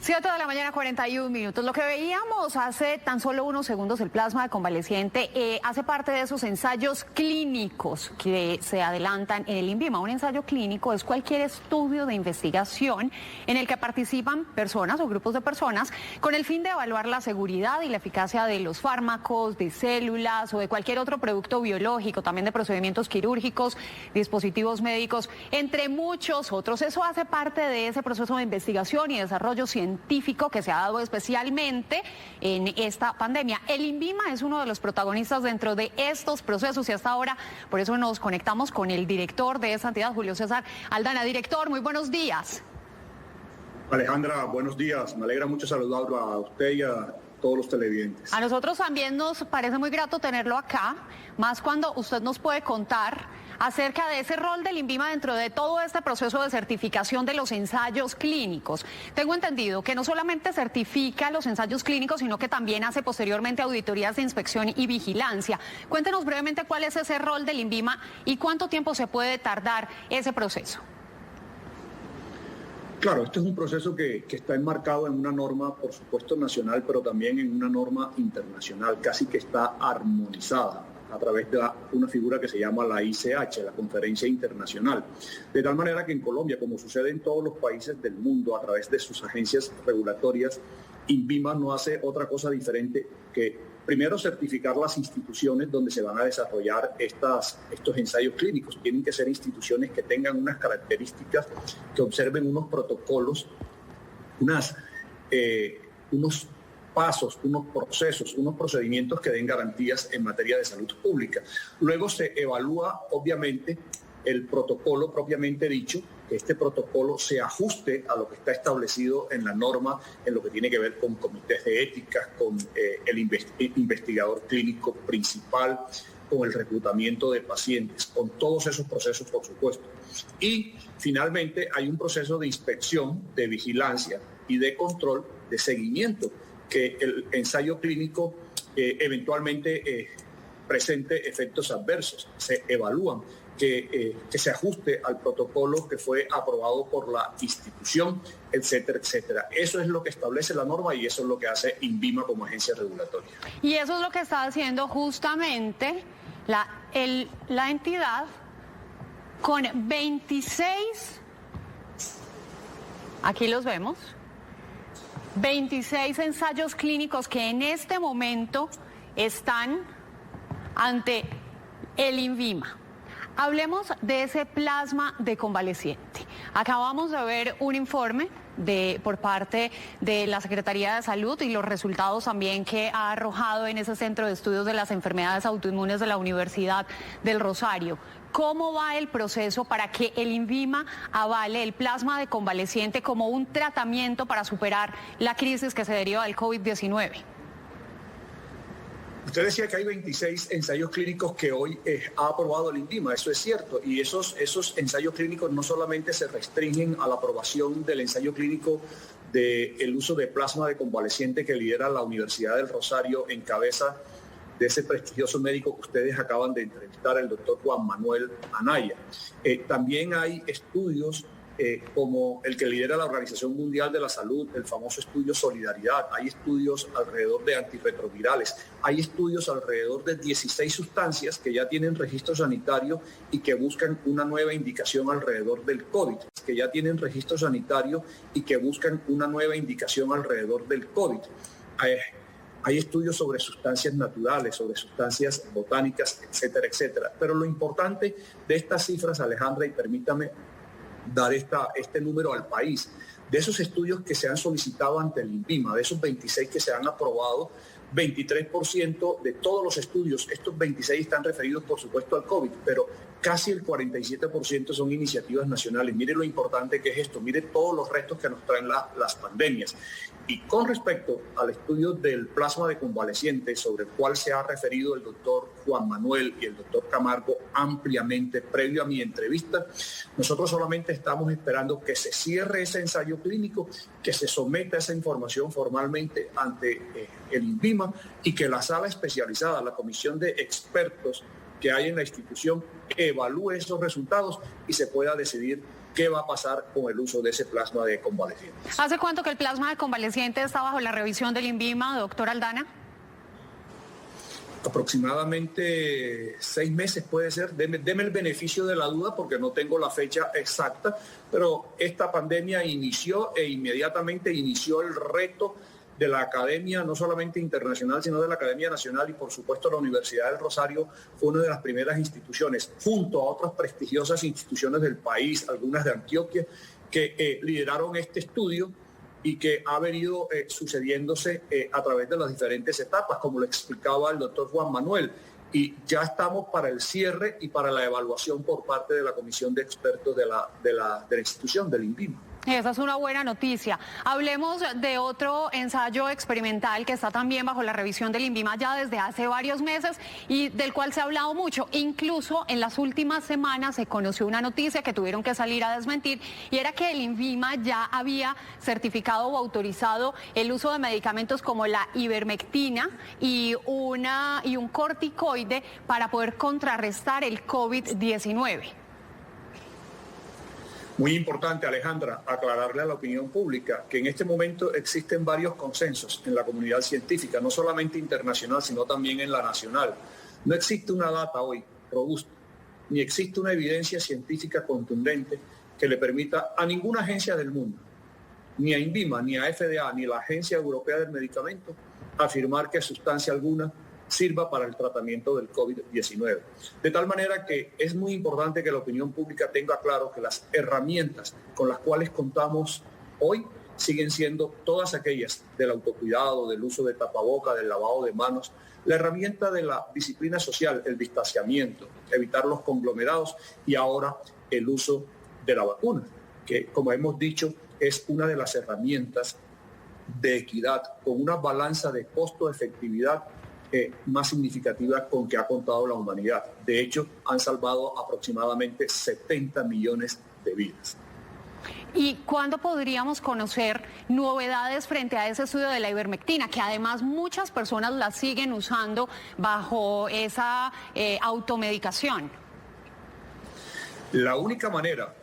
7 de la mañana, 41 minutos. Lo que veíamos hace tan solo unos segundos, el plasma de convaleciente, hace parte de esos ensayos clínicos que se adelantan en el INVIMA. Un ensayo clínico es cualquier estudio de investigación en el que participan personas o grupos de personas con el fin de evaluar la seguridad y la eficacia de los fármacos, de células o de cualquier otro producto biológico, también de procedimientos quirúrgicos, dispositivos médicos, entre muchos otros. Eso hace parte de ese proceso de investigación y desarrollo científico que se ha dado especialmente en esta pandemia. El INVIMA es uno de los protagonistas dentro de estos procesos y hasta ahora, por eso nos conectamos con el director de esa entidad, Julio César Aldana. Director, muy buenos días. Alejandra, buenos días. Me alegra mucho saludarlo a usted y a todos los televidentes. A nosotros también nos parece muy grato tenerlo acá, más cuando usted nos puede contar acerca de ese rol del INVIMA dentro de todo este proceso de certificación de los ensayos clínicos. Tengo entendido que no solamente certifica los ensayos clínicos, sino que también hace posteriormente auditorías de inspección y vigilancia. Cuéntenos brevemente cuál es ese rol del INVIMA y cuánto tiempo se puede tardar ese proceso. Claro, este es un proceso que está enmarcado en una norma, por supuesto, nacional, pero también en una norma internacional, casi que está armonizada a través de una figura que se llama la ICH, la Conferencia Internacional. De tal manera que en Colombia, como sucede en todos los países del mundo, a través de sus agencias regulatorias, INVIMA no hace otra cosa diferente que, primero, certificar las instituciones donde se van a desarrollar estos ensayos clínicos. Tienen que ser instituciones que tengan unas características, que observen unos protocolos, unos pasos, unos procesos, unos procedimientos que den garantías en materia de salud pública. Luego se evalúa, obviamente, el protocolo propiamente dicho, que este protocolo se ajuste a lo que está establecido en la norma, en lo que tiene que ver con comités de ética, con el investigador clínico principal, con el reclutamiento de pacientes, con todos esos procesos, por supuesto. Y finalmente hay un proceso de inspección, de vigilancia y de control, de seguimiento, que el ensayo clínico eventualmente presente efectos adversos, se evalúan, que se ajuste al protocolo que fue aprobado por la institución, etcétera, etcétera. Eso es lo que establece la norma y eso es lo que hace INVIMA como agencia regulatoria. Y eso es lo que está haciendo justamente la entidad con 26, aquí los vemos, 26 ensayos clínicos que en este momento están ante el INVIMA. Hablemos de ese plasma de convaleciente. Acabamos de ver un informe por parte de la Secretaría de Salud y los resultados también que ha arrojado en ese Centro de Estudios de las Enfermedades Autoinmunes de la Universidad del Rosario. ¿Cómo va el proceso para que el INVIMA avale el plasma de convaleciente como un tratamiento para superar la crisis que se deriva del COVID-19? Usted decía que hay 26 ensayos clínicos que hoy ha aprobado el INVIMA, eso es cierto, y esos ensayos clínicos no solamente se restringen a la aprobación del ensayo clínico del uso de plasma de convaleciente que lidera la Universidad del Rosario en cabeza de ese prestigioso médico que ustedes acaban de entrevistar, el doctor Juan Manuel Anaya. También hay estudios como el que lidera la Organización Mundial de la Salud, el famoso estudio Solidaridad. Hay estudios alrededor de antirretrovirales. Hay estudios alrededor de 16 sustancias que ya tienen registro sanitario y que buscan una nueva indicación alrededor del COVID, que ya tienen registro sanitario y que buscan una nueva indicación alrededor del COVID. Hay estudios sobre sustancias naturales, sobre sustancias botánicas, etcétera, etcétera. Pero lo importante de estas cifras, Alejandra, y permítame dar este número al país, de esos estudios que se han solicitado ante el INVIMA, de esos 26 que se han aprobado, 23% de todos los estudios, estos 26 están referidos por supuesto al COVID, pero casi el 47% son iniciativas nacionales. Mire lo importante que es esto, mire todos los retos que nos traen las pandemias. Y con respecto al estudio del plasma de convaleciente, sobre el cual se ha referido el doctor Juan Manuel y el doctor Camargo ampliamente previo a mi entrevista, nosotros solamente estamos esperando que se cierre ese ensayo clínico, que se someta esa información formalmente ante el INVIMA y que la sala especializada, la comisión de expertos que hay en la institución evalúe esos resultados y se pueda decidir qué va a pasar con el uso de ese plasma de convalecientes. ¿Hace cuánto que el plasma de convaleciente está bajo la revisión del INVIMA, doctor Aldana? Aproximadamente 6 meses puede ser. Deme el beneficio de la duda porque no tengo la fecha exacta, pero esta pandemia inició e inmediatamente inició el reto de la academia, no solamente internacional, sino de la Academia Nacional, y por supuesto la Universidad del Rosario fue una de las primeras instituciones, junto a otras prestigiosas instituciones del país, algunas de Antioquia, que lideraron este estudio y que ha venido sucediéndose a través de las diferentes etapas, como lo explicaba el doctor Juan Manuel. Y ya estamos para el cierre y para la evaluación por parte de la comisión de expertos de la institución, del INVIMA. Esa es una buena noticia. Hablemos de otro ensayo experimental que está también bajo la revisión del INVIMA ya desde hace varios meses y del cual se ha hablado mucho. Incluso en las últimas semanas se conoció una noticia que tuvieron que salir a desmentir, y era que el INVIMA ya había certificado o autorizado el uso de medicamentos como la ivermectina y un corticoide para poder contrarrestar el COVID-19. Muy importante, Alejandra, aclararle a la opinión pública que en este momento existen varios consensos en la comunidad científica, no solamente internacional, sino también en la nacional. No existe una data hoy robusta, ni existe una evidencia científica contundente que le permita a ninguna agencia del mundo, ni a INVIMA, ni a FDA, ni a la Agencia Europea del Medicamento, afirmar que sustancia alguna sirva para el tratamiento del COVID-19. De tal manera que es muy importante que la opinión pública tenga claro que las herramientas con las cuales contamos hoy siguen siendo todas aquellas del autocuidado, del uso de tapaboca, del lavado de manos, la herramienta de la disciplina social, el distanciamiento, evitar los conglomerados y ahora el uso de la vacuna, que como hemos dicho es una de las herramientas de equidad con una balanza de costo-efectividad más significativa con que ha contado la humanidad. De hecho, han salvado aproximadamente 70 millones de vidas. ¿Y cuándo podríamos conocer novedades frente a ese estudio de la ivermectina, que además muchas personas la siguen usando bajo esa automedicación? La única manera,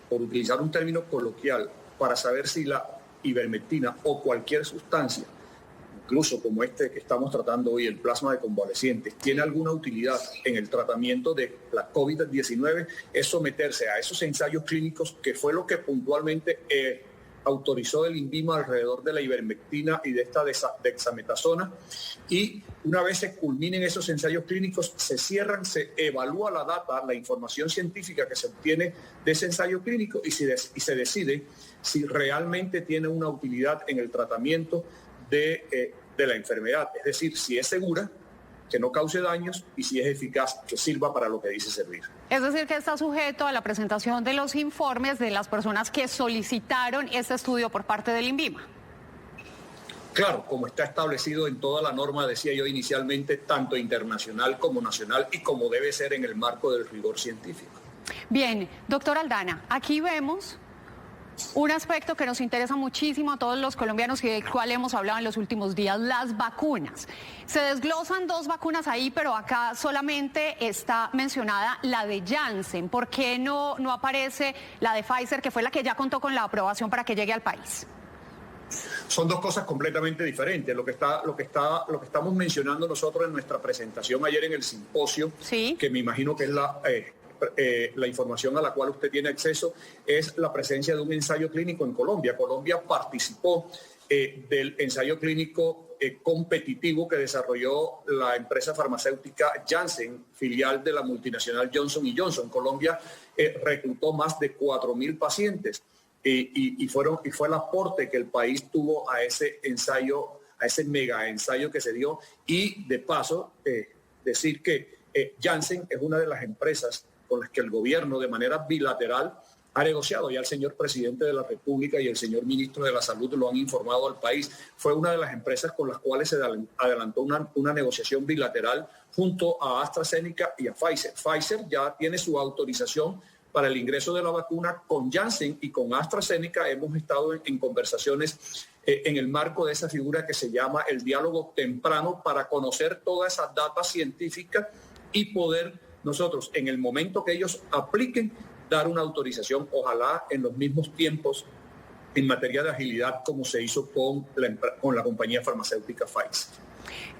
por utilizar un término coloquial, para saber si la ivermectina o cualquier sustancia, incluso como este que estamos tratando hoy, el plasma de convalecientes, tiene alguna utilidad en el tratamiento de la COVID-19, es someterse a esos ensayos clínicos, que fue lo que puntualmente autorizó el INVIMA alrededor de la ivermectina y de esta dexametasona. Y una vez se culminen esos ensayos clínicos, se cierran, se evalúa la data, la información científica que se obtiene de ese ensayo clínico y se decide si realmente tiene una utilidad en el tratamiento de la enfermedad, es decir, si es segura, que no cause daños, y si es eficaz, que sirva para lo que dice servir. Es decir, que está sujeto a la presentación de los informes de las personas que solicitaron este estudio por parte del INVIMA. Claro, como está establecido en toda la norma, decía yo inicialmente, tanto internacional como nacional, y como debe ser en el marco del rigor científico. Bien, doctor Aldana, aquí vemos un aspecto que nos interesa muchísimo a todos los colombianos y del cual hemos hablado en los últimos días, las vacunas. Se desglosan 2 vacunas ahí, pero acá solamente está mencionada la de Janssen. ¿Por qué no aparece la de Pfizer, que fue la que ya contó con la aprobación para que llegue al país? Son 2 cosas completamente diferentes. Lo que estamos mencionando nosotros en nuestra presentación ayer en el simposio, ¿sí?, que me imagino que es la información a la cual usted tiene acceso, es la presencia de un ensayo clínico en Colombia. Colombia participó del ensayo clínico competitivo que desarrolló la empresa farmacéutica Janssen, filial de la multinacional Johnson & Johnson. Colombia reclutó más de 4.000 pacientes y fue el aporte que el país tuvo a ese ensayo, a ese mega ensayo que se dio. Y de paso, decir que Janssen es una de las empresas con las que el gobierno de manera bilateral ha negociado. Ya el señor presidente de la República y el señor ministro de la Salud lo han informado al país. Fue una de las empresas con las cuales se adelantó una negociación bilateral junto a AstraZeneca y a Pfizer. Pfizer ya tiene su autorización para el ingreso de la vacuna. Con Janssen y con AstraZeneca hemos estado en conversaciones en el marco de esa figura que se llama el diálogo temprano, para conocer toda esa data científica y poder nosotros, en el momento que ellos apliquen, dar una autorización, ojalá en los mismos tiempos en materia de agilidad como se hizo con la compañía farmacéutica Pfizer.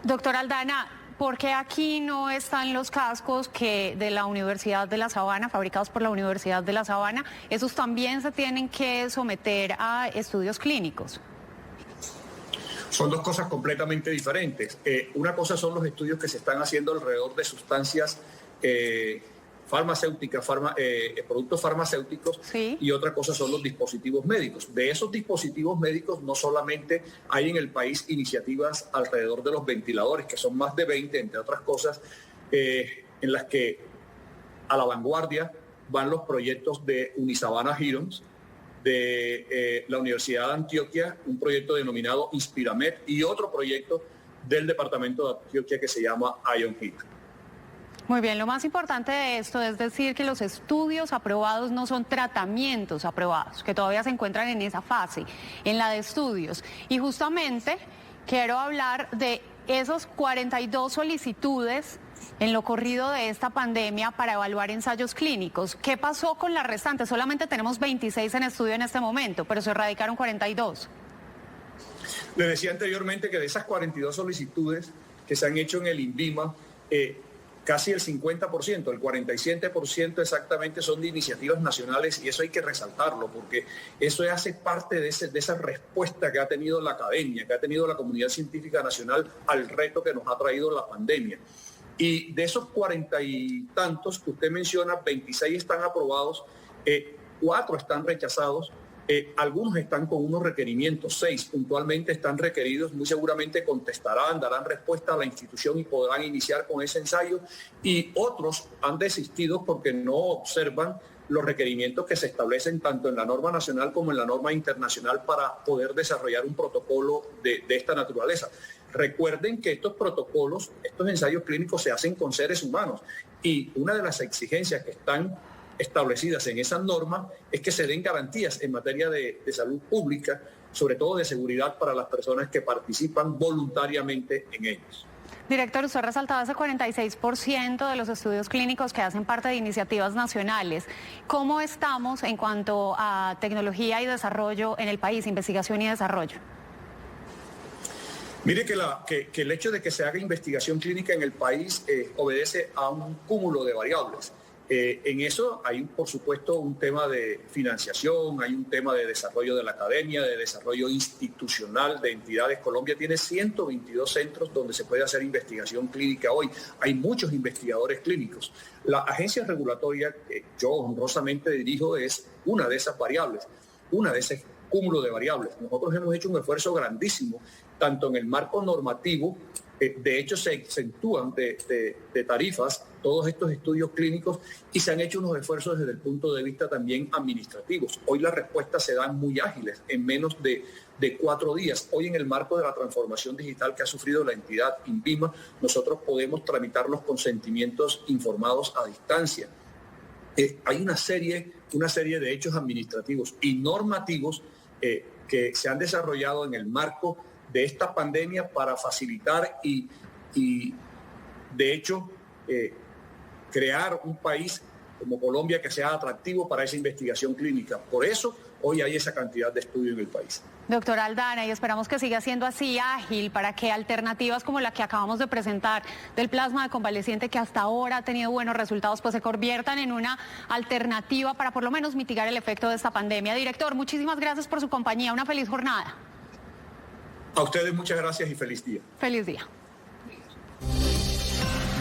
Doctor Aldana, ¿por qué aquí no están los cascos de la Universidad de La Sabana, fabricados por la Universidad de La Sabana? Esos también se tienen que someter a estudios clínicos. Son dos cosas completamente diferentes. Una cosa son los estudios que se están haciendo alrededor de sustancias farmacéuticas, productos farmacéuticos, sí. Y otra cosa son los dispositivos médicos. De esos dispositivos médicos no solamente hay en el país iniciativas alrededor de los ventiladores, que son más de 20, entre otras cosas, en las que a la vanguardia van los proyectos de Unisabana Hirons, de la Universidad de Antioquia, un proyecto denominado Inspiramed y otro proyecto del departamento de Antioquia que se llama IonHit. Muy bien, lo más importante de esto es decir que los estudios aprobados no son tratamientos aprobados, que todavía se encuentran en esa fase, en la de estudios. Y justamente quiero hablar de esos 42 solicitudes en lo corrido de esta pandemia para evaluar ensayos clínicos. ¿Qué pasó con las restantes? Solamente tenemos 26 en estudio en este momento, pero se erradicaron 42. Le decía anteriormente que de esas 42 solicitudes que se han hecho en el INVIMA, casi el 50%, el 47% exactamente son de iniciativas nacionales, y eso hay que resaltarlo porque eso hace parte de esa respuesta que ha tenido la academia, que ha tenido la comunidad científica nacional al reto que nos ha traído la pandemia. Y de esos 40 y tantos que usted menciona, 26 están aprobados, 4 están rechazados. Algunos están con unos requerimientos, 6 puntualmente están requeridos, muy seguramente contestarán, darán respuesta a la institución y podrán iniciar con ese ensayo, y otros han desistido porque no observan los requerimientos que se establecen tanto en la norma nacional como en la norma internacional para poder desarrollar un protocolo de esta naturaleza. Recuerden que estos protocolos, estos ensayos clínicos se hacen con seres humanos, y una de las exigencias que están establecidas en esas normas es que se den garantías en materia de salud pública, sobre todo de seguridad para las personas que participan voluntariamente en ellos. Director, usted ha resaltado ese 46% de los estudios clínicos que hacen parte de iniciativas nacionales. ¿Cómo estamos en cuanto a tecnología y desarrollo en el país, investigación y desarrollo? Mire que el hecho de que se haga investigación clínica en el país obedece a un cúmulo de variables. En eso hay, por supuesto, un tema de financiación, hay un tema de desarrollo de la academia, de desarrollo institucional de entidades. Colombia tiene 122 centros donde se puede hacer investigación clínica hoy. Hay muchos investigadores clínicos. La agencia regulatoria que yo honrosamente dirijo es una de esas variables, una de ese cúmulo de variables. Nosotros hemos hecho un esfuerzo grandísimo, tanto en el marco normativo. De hecho, se exentúan de tarifas todos estos estudios clínicos, y se han hecho unos esfuerzos desde el punto de vista también administrativos. Hoy las respuestas se dan muy ágiles, en menos de 4 días. Hoy, en el marco de la transformación digital que ha sufrido la entidad INVIMA, nosotros podemos tramitar los consentimientos informados a distancia. Hay una serie de hechos administrativos y normativos que se han desarrollado en el marco de esta pandemia para facilitar y de hecho, crear un país como Colombia que sea atractivo para esa investigación clínica. Por eso hoy hay esa cantidad de estudios en el país. Doctor Aldana, y esperamos que siga siendo así ágil para que alternativas como la que acabamos de presentar del plasma de convaleciente, que hasta ahora ha tenido buenos resultados, pues se conviertan en una alternativa para por lo menos mitigar el efecto de esta pandemia. Director, muchísimas gracias por su compañía. Una feliz jornada. A ustedes muchas gracias y feliz día. Feliz día.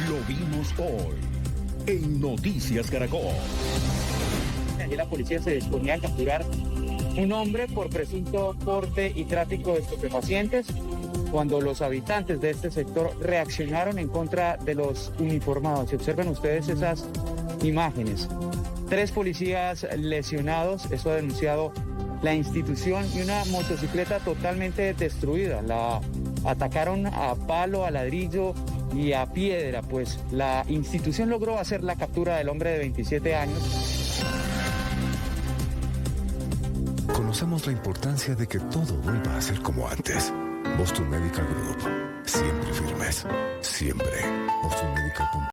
Lo vimos hoy en Noticias Caracol. Allí la policía se disponía a capturar un hombre por presunto porte y tráfico de estupefacientes cuando los habitantes de este sector reaccionaron en contra de los uniformados. Y observen ustedes esas imágenes. 3 policías lesionados, eso ha denunciado la institución, y una motocicleta totalmente destruida. La atacaron a palo, a ladrillo y a piedra. Pues la institución logró hacer la captura del hombre de 27 años. Conocemos la importancia de que todo vuelva a ser como antes. Boston Medical Group. Siempre firmes. Siempre. Boston Medical Group.